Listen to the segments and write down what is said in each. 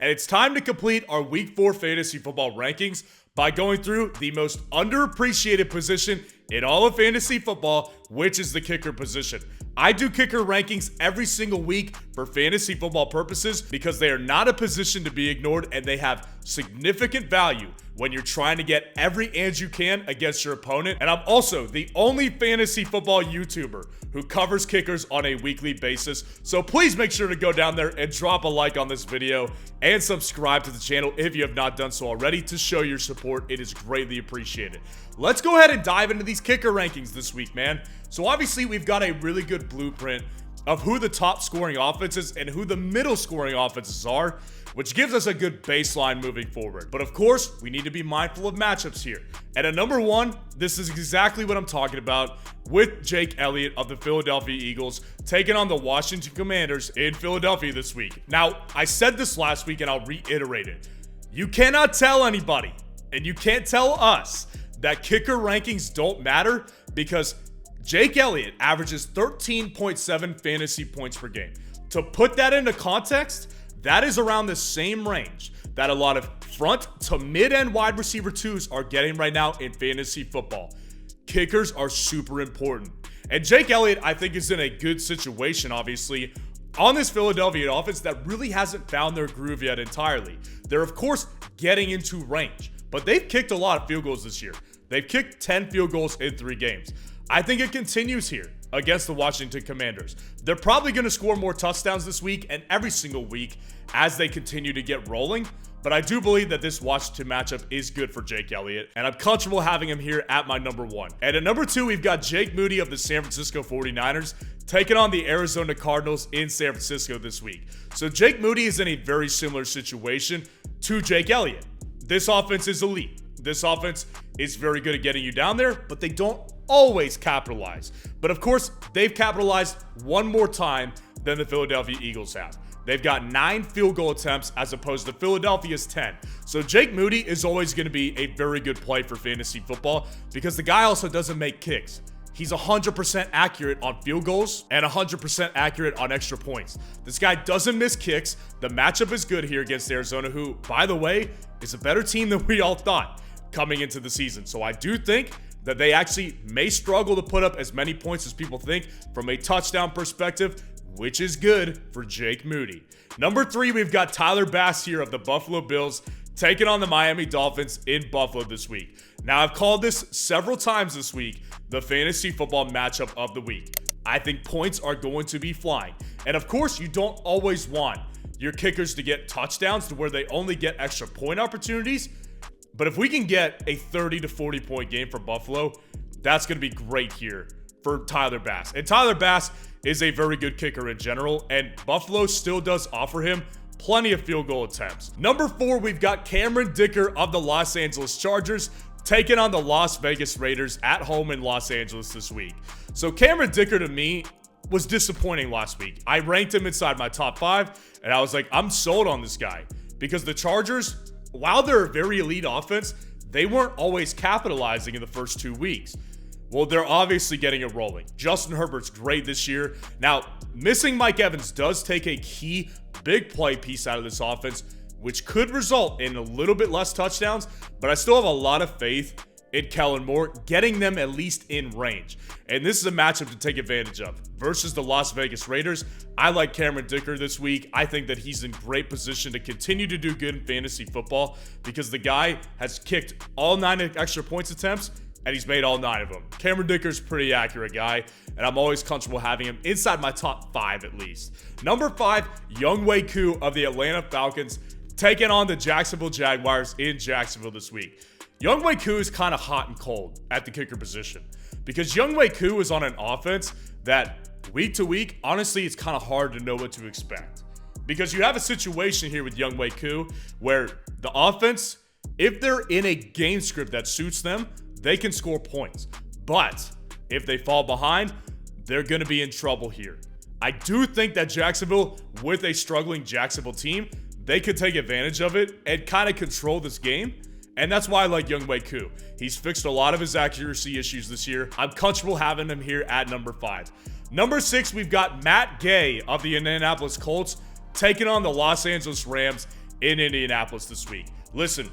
and it's time to complete our Week 4 fantasy football rankings by going through the most underappreciated position in all of fantasy football, which is the kicker position. I do kicker rankings every single week for fantasy football purposes because they are not a position to be ignored and they have significant value when you're trying to get every and you can against your opponent. And I'm also the only fantasy football YouTuber who covers kickers on a weekly basis. So please make sure to go down there and drop a like on this video and subscribe to the channel if you have not done so already to show your support. It is greatly appreciated. Let's go ahead and dive into these kicker rankings this week, man. So obviously we've got a really good blueprint of who the top scoring offenses and who the middle scoring offenses are, which gives us a good baseline moving forward. But of course, we need to be mindful of matchups here. And at number 1, this is exactly what I'm talking about with Jake Elliott of the Philadelphia Eagles taking on the Washington Commanders in Philadelphia this week. Now, I said this last week and I'll reiterate it. You cannot tell anybody, and you can't tell us, that kicker rankings don't matter because Jake Elliott averages 13.7 fantasy points per game. To put that into context, that is around the same range that a lot of front to mid-end wide receiver 2s are getting right now in fantasy football. Kickers are super important. And Jake Elliott, I think, is in a good situation, obviously, on this Philadelphia offense that really hasn't found their groove yet entirely. They're, of course, getting into range, but they've kicked a lot of field goals this year. They've kicked 10 field goals in 3 games. I think it continues here against the Washington Commanders. They're probably going to score more touchdowns this week and every single week as they continue to get rolling. But I do believe that this Washington matchup is good for Jake Elliott, and I'm comfortable having him here at my number 1. And at number 2, we've got Jake Moody of the San Francisco 49ers taking on the Arizona Cardinals in San Francisco this week. So Jake Moody is in a very similar situation to Jake Elliott. This offense is elite. This offense is very good at getting you down there, but they don't always capitalize. But of course, they've capitalized one more time than the Philadelphia Eagles have. They've got 9 field goal attempts as opposed to Philadelphia's 10. So Jake Moody is always going to be a very good play for fantasy football because the guy also doesn't make kicks. He's 100% accurate on field goals and 100% accurate on extra points. This guy doesn't miss kicks. The matchup is good here against Arizona, who, by the way, is a better team than we all thought coming into the season. So I do think that they actually may struggle to put up as many points as people think from a touchdown perspective, which is good for Jake Moody. Number 3, we've got Tyler Bass here of the Buffalo Bills taking on the Miami Dolphins in Buffalo this week. Now, I've called this several times this week the fantasy football matchup of the week. I think points are going to be flying. And of course, you don't always want your kickers to get touchdowns to where they only get extra point opportunities. But if we can get a 30 to 40 point game for Buffalo, that's going to be great here for Tyler Bass. And Tyler Bass is a very good kicker in general, and Buffalo still does offer him plenty of field goal attempts. Number 4, we've got Cameron Dicker of the Los Angeles Chargers taking on the Las Vegas Raiders at home in Los Angeles this week. So Cameron Dicker, to me, was disappointing last week. I ranked him inside my top 5, and I was like, I'm sold on this guy because the Chargers, while they're a very elite offense, they weren't always capitalizing in the first 2 weeks. Well, they're obviously getting it rolling. Justin Herbert's great this year. Now, missing Mike Evans does take a key big play piece out of this offense, which could result in a little bit less touchdowns, but I still have a lot of faith in Kellen Moore getting them at least in range. And this is a matchup to take advantage of. Versus the Las Vegas Raiders, I like Cameron Dicker this week. I think that he's in great position to continue to do good in fantasy football because the guy has kicked all 9 extra points attempts and he's made all 9 of them. Cameron Dicker's a pretty accurate guy, and I'm always comfortable having him inside my top 5 at least. Number 5, Younghoe Koo of the Atlanta Falcons taking on the Jacksonville Jaguars in Jacksonville this week. Younghoe Koo is kind of hot and cold at the kicker position because Younghoe Koo is on an offense that week to week, honestly, it's kind of hard to know what to expect. Because you have a situation here with Younghoe Koo where the offense, if they're in a game script that suits them, they can score points. But if they fall behind, they're going to be in trouble here. I do think that Jacksonville, with a struggling Jacksonville team, they could take advantage of it and kind of control this game. And that's why I like Younghoe Koo. He's fixed a lot of his accuracy issues this year. I'm comfortable having him here at number 5. Number 6, we've got Matt Gay of the Indianapolis Colts taking on the Los Angeles Rams in Indianapolis this week. Listen,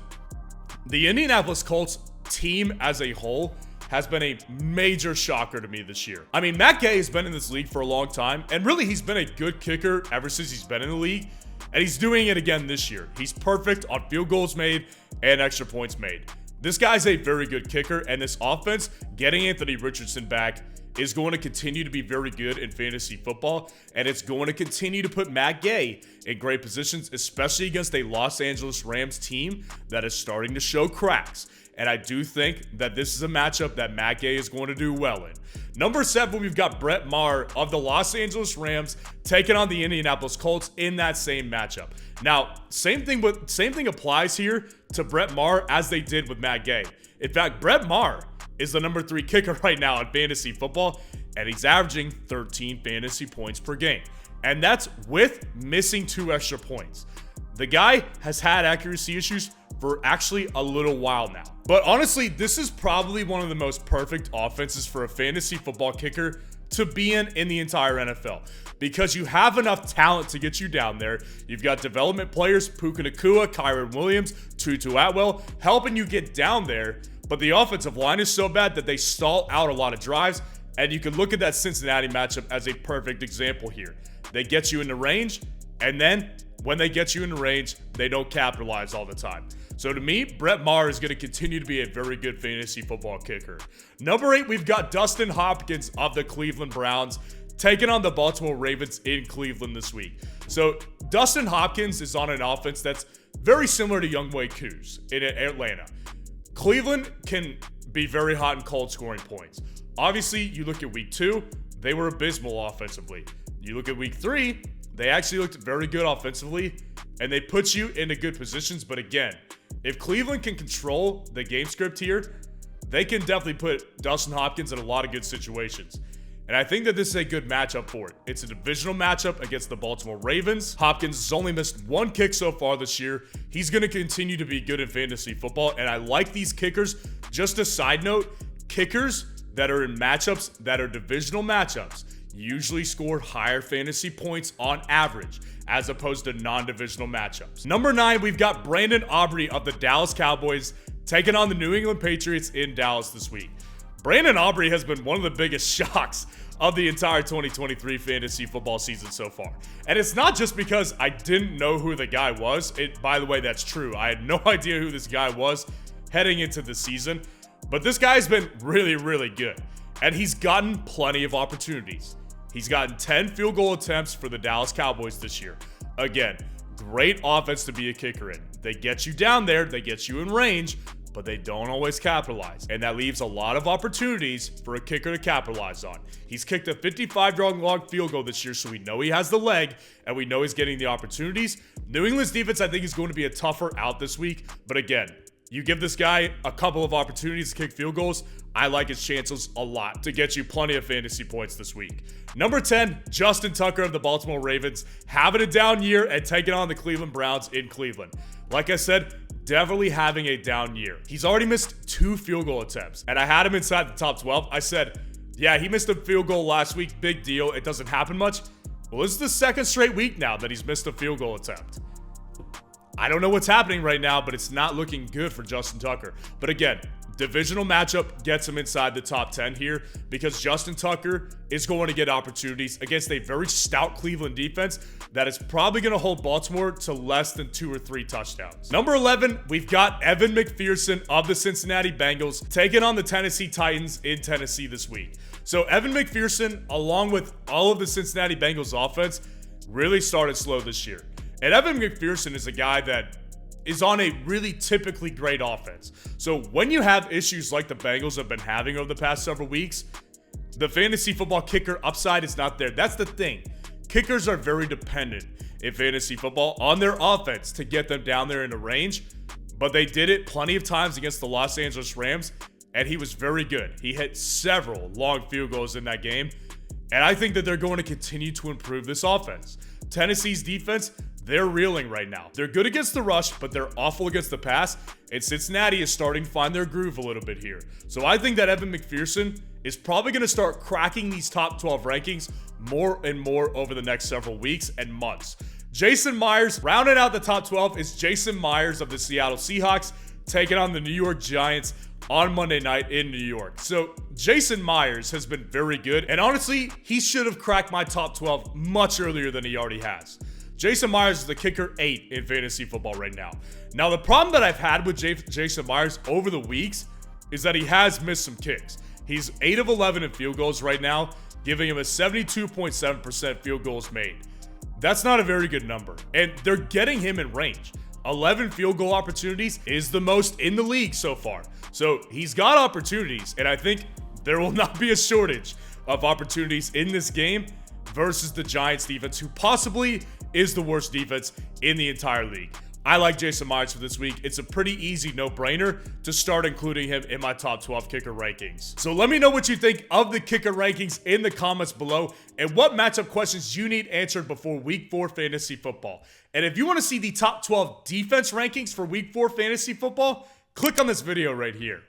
the Indianapolis Colts team as a whole has been a major shocker to me this year. I mean, Matt Gay has been in this league for a long time, and really he's been a good kicker ever since he's been in the league, and he's doing it again this year. He's perfect on field goals made and extra points made. This guy's a very good kicker, and this offense, getting Anthony Richardson back, is going to continue to be very good in fantasy football, and it's going to continue to put Matt Gay in great positions, especially against a Los Angeles Rams team that is starting to show cracks. And I do think that this is a matchup that Matt Gay is going to do well in. Number 7, we've got Brett Maher of the Los Angeles Rams taking on the Indianapolis Colts in that same matchup. Now, same thing applies here to Brett Maher as they did with Matt Gay. In fact, Brett Maher is the number 3 kicker right now in fantasy football, and he's averaging 13 fantasy points per game. And that's with missing 2 extra points. The guy has had accuracy issues for actually a little while now. But honestly, this is probably one of the most perfect offenses for a fantasy football kicker to be in the entire NFL, because you have enough talent to get you down there. You've got development players, Puka Nacua, Kyron Williams, Tutu Atwell, helping you get down there. But the offensive line is so bad that they stall out a lot of drives, and you can look at that Cincinnati matchup as a perfect example here. They get you in the range, and then when they get you in the range, they don't capitalize all the time. So to me, Brett Maher is going to continue to be a very good fantasy football kicker. Number 8, we've got Dustin Hopkins of the Cleveland Browns taking on the Baltimore Ravens in Cleveland this week. So Dustin Hopkins is on an offense that's very similar to Younghoe Koo's in Atlanta. Cleveland can be very hot in cold scoring points. Obviously, you look at week 2, they were abysmal offensively. You look at week 3, they actually looked very good offensively, and they put you into good positions. But again, if Cleveland can control the game script here, they can definitely put Dustin Hopkins in a lot of good situations. And I think that this is a good matchup for it. It's a divisional matchup against the Baltimore Ravens. Hopkins has only missed 1 kick so far this year. He's going to continue to be good in fantasy football, and I like these kickers. Just a side note, kickers that are in matchups that are divisional matchups usually score higher fantasy points on average as opposed to non-divisional matchups. Number 9, we've got Brandon Aubrey of the Dallas Cowboys taking on the New England Patriots in Dallas this week. Brandon Aubrey has been one of the biggest shocks of the entire 2023 fantasy football season so far. And it's not just because I didn't know who the guy was. By the way, that's true. I had no idea who this guy was heading into the season. But this guy's been really, really good. And he's gotten plenty of opportunities. He's gotten 10 field goal attempts for the Dallas Cowboys this year. Again, great offense to be a kicker in. They get you down there, they get you in range, but they don't always capitalize. And that leaves a lot of opportunities for a kicker to capitalize on. He's kicked a 55-yard long field goal this year, so we know he has the leg, and we know he's getting the opportunities. New England's defense, I think, is going to be a tougher out this week. But again, you give this guy a couple of opportunities to kick field goals, I like his chances a lot to get you plenty of fantasy points this week. Number 10, Justin Tucker of the Baltimore Ravens, having a down year and taking on the Cleveland Browns in Cleveland. Like I said, definitely having a down year. He's already missed 2 field goal attempts, and I had him inside the top 12. I said, yeah, he missed a field goal last week. Big deal. It doesn't happen much. Well, this is the 2nd straight week now that he's missed a field goal attempt. I don't know what's happening right now, but it's not looking good for Justin Tucker. But again, divisional matchup gets him inside the top 10 here because Justin Tucker is going to get opportunities against a very stout Cleveland defense that is probably going to hold Baltimore to less than 2 or 3 touchdowns. Number 11, we've got Evan McPherson of the Cincinnati Bengals taking on the Tennessee Titans in Tennessee this week. So Evan McPherson, along with all of the Cincinnati Bengals offense, really started slow this year. And Evan McPherson is a guy that is on a really typically great offense. So when you have issues like the Bengals have been having over the past several weeks, the fantasy football kicker upside is not there. That's the thing. Kickers are very dependent in fantasy football on their offense to get them down there in the range, but they did it plenty of times against the Los Angeles Rams, and he was very good. He hit several long field goals in that game, and I think that they're going to continue to improve this offense. Tennessee's defense, they're reeling right now. They're good against the rush, but they're awful against the pass, and Cincinnati is starting to find their groove a little bit here. So I think that Evan McPherson is probably going to start cracking these top 12 rankings more and more over the next several weeks and months. Jason Myers, rounding out the top 12, is Jason Myers of the Seattle Seahawks, taking on the New York Giants on Monday night in New York. So Jason Myers has been very good, and honestly, he should have cracked my top 12 much earlier than he already has. Jason Myers is the kicker 8 in fantasy football right now. Now, the problem that I've had with Jason Myers over the weeks is that he has missed some kicks. He's 8 of 11 in field goals right now, giving him a 72.7% field goals made. That's not a very good number, and they're getting him in range. 11 field goal opportunities is the most in the league so far. So he's got opportunities, and I think there will not be a shortage of opportunities in this game versus the Giants defense, who possibly is the worst defense in the entire league. I like Jason Myers for this week. It's a pretty easy no-brainer to start including him in my top 12 kicker rankings. So let me know what you think of the kicker rankings in the comments below, and what matchup questions you need answered before Week 4 fantasy football. And if you want to see the top 12 defense rankings for Week 4 fantasy football, click on this video right here.